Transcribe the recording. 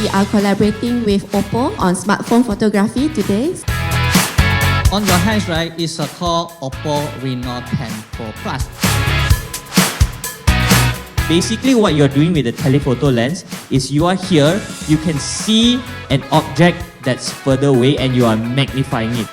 we are collaborating with OPPO on smartphone photography today. On your hands, right, is called OPPO Reno10 Pro Plus. Basically, what you're doing with the telephoto lens is you are here, you can see an object that's further away and you are magnifying it.